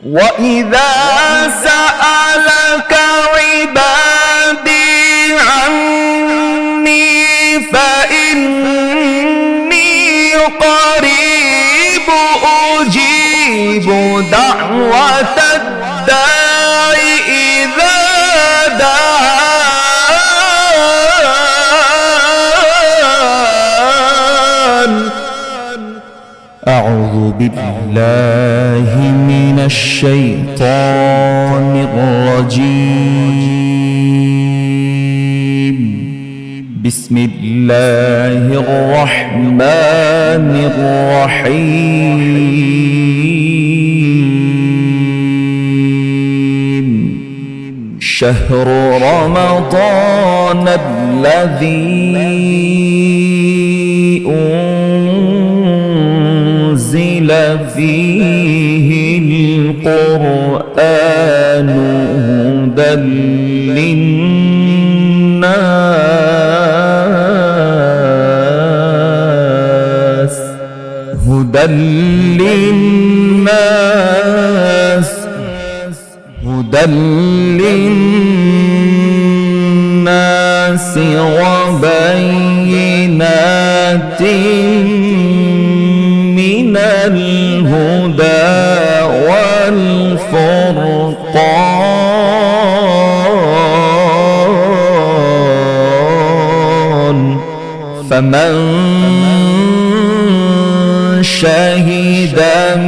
وإذا سألك عبادي عني فإني قريب أجيب دعوة الداع إذا دعان. أعوذ بالله من الشيطان الرجيم. بسم الله الرحمن الرحيم. شهر رمضان الذي أنزل فيه القرآن هدى للناس هدى للناس وبينات من الهدى والفرقان. فمن شهد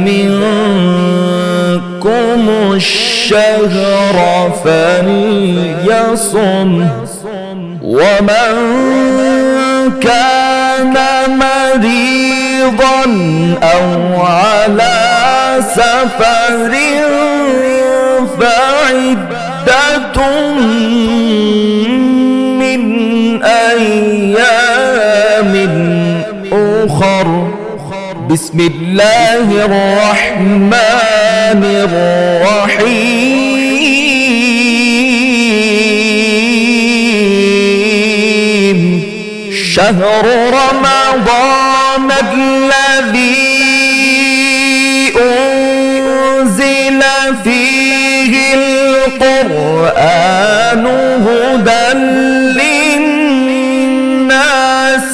منكم الشهر فليصم ومن كان مريضا أو على سفر فعدة من أيام أخر. بسم الله الرحمن الرحيم. شهر رمضان الذي أنزل فيه القرآن هدى للناس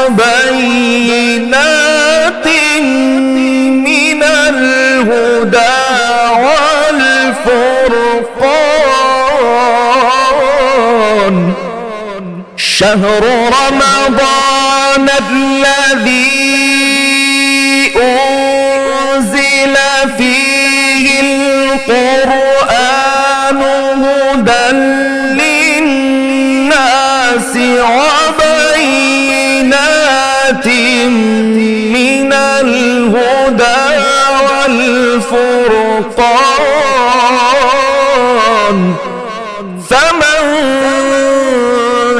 وبينات من الهدى والفرقان. شهر رمضان الذي أنزل فيه القرآن هدى للناس وبينات من الهدى والفرقان. فمن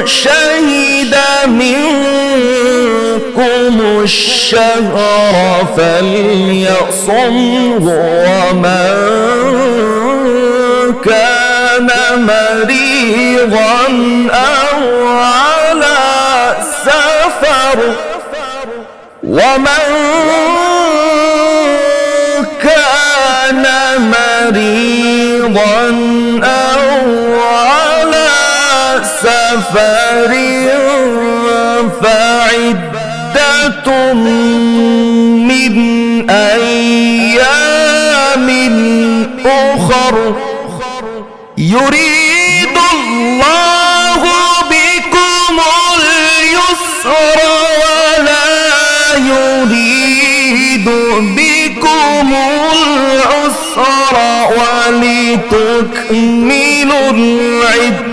شهد منكم الشهر فليصمه ومن كان مريضا أو على سفر فعدة من أيام أخر. يريد الله بكم اليسر ولا يريد بكم العسر ولتكملوا العدة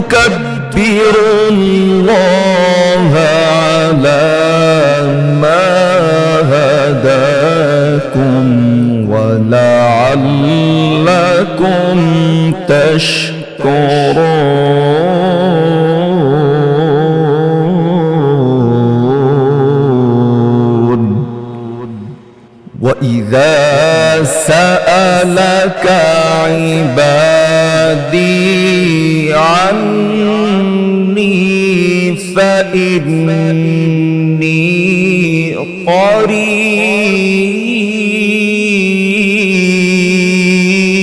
ولتكبروا الله على ما هداكم ولعلكم تشكرون. وإذا سألك عبادي فإني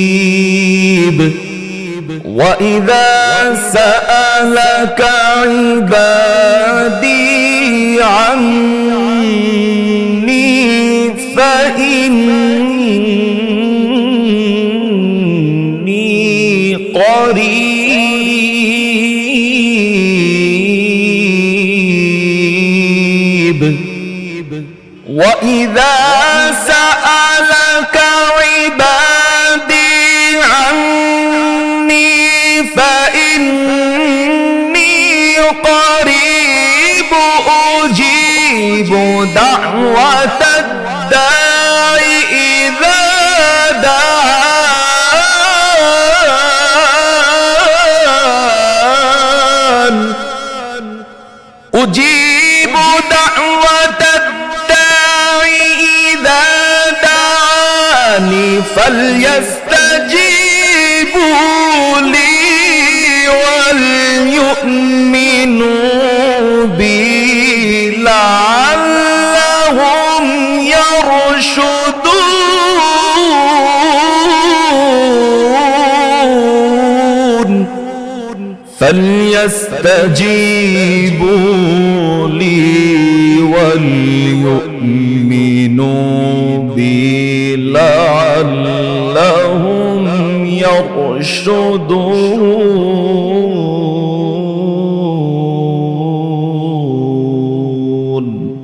قريب وإذا سألك عبادي عني فإني قريب وإذا سألك عبادي عني فإني قريب أجيب دعوة الداع إذا دعان أجيب دعوة الداع إذا دعاني فليستجيبوا لي وليؤمنوا بي لعلهم يرشدون فليستجيبوا لي وليؤمنوا بي لعلهم يرشدون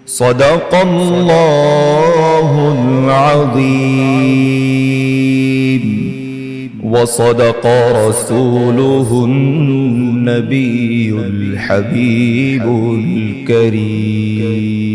صدق الله العظيم وصدق رسوله النبي الحبيب الكريم.